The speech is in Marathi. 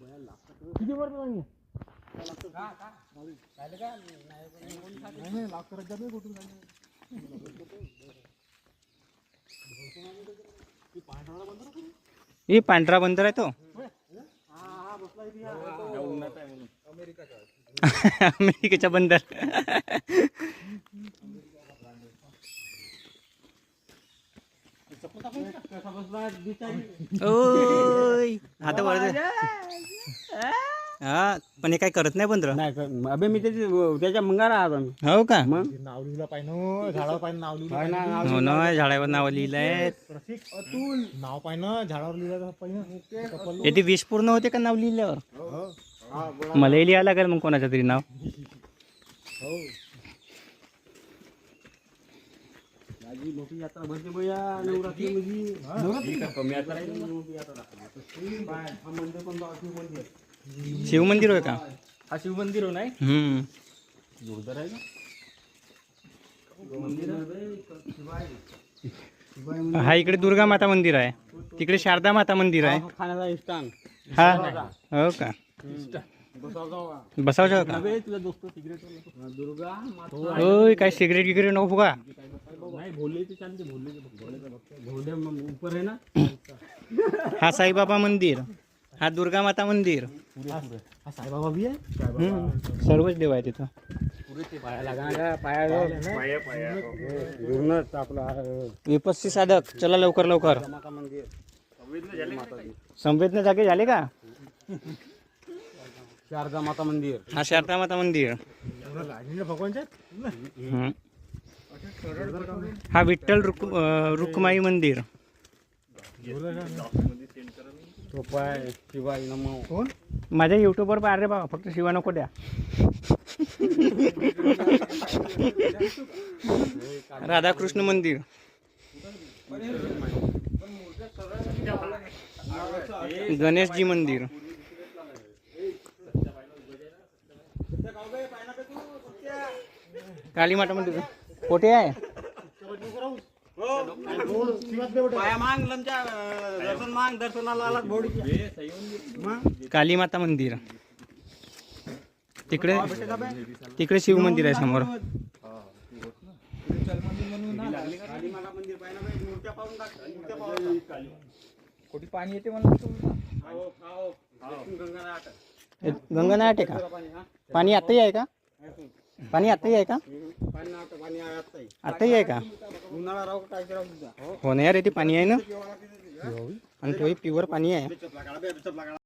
किती वर्ष नाही हे पांढरा बंदर आहे तो अमेरिकेचा बंदर. ओय आता वर हा पण हे काय करत नाही बंदर. नाही अबे मी त्याच्या मंगारा आहात आम्ही. हो का? मग नाव लिहिलं पाहिजे झाडावर पाहिजे नाव लिहिलं हो ना झाडावर नाव लिहिलंय. अतुल नाव पाहिजे झाडावर लिहिलं पाहिजे. याची विष पूर्ण होते का नाव लिहिल्यावर? मला लिहायला लागेल मग कोणाचं तरी नाव. माझी मोठी यात्रा भरते बया नवरात्री मध्ये. शिव मंदिर होय का? हा शिव मंदिर हो नाही जोरदार आहे ना. हा इकडे दुर्गा माता मंदिर आहे, तिकडे शारदा माता मंदिर आहे. खाण्याचा स्थान. हा हो का? बसावं का? तुझा दोस्त सिगरेट दुर्गा माता. ओय काय सिगरेट गिगरेट नको फुगा. नाही भोले ते चालते भोले ऊपर आहे ना. हा साईबाबा मंदिर, हा दुर्गा माता मंदिर. हा साईबाबा भी आहे. सर्वच देव आहे तिथं. विपस्सी साधक चला लवकर लवकर. संवेदना जागे झाले का? शारदा माता मंदिर. हा शारदा माता मंदिर. हा विठ्ठल रुक्माई मंदिर. शिवाय नमो. कोण माझ्या युट्यूबवर पाहा रे बाबा, फक्त शिवा नको द्या. राधाकृष्ण मंदिर. गणेशजी मंदिर. काली माता मंदिर कोठे आहे? काली माता मंदिर तिकडे, तिकडे शिव मंदिर आहे समोर. पाणी येते म्हणून गंगानाट आहे का? पाणी आताही आहे का? पाणी आताही आहे का? आताही आहे का? हो ना यार, इथे पाणी आहे ना, आणि तोही प्युअर पाणी आहे.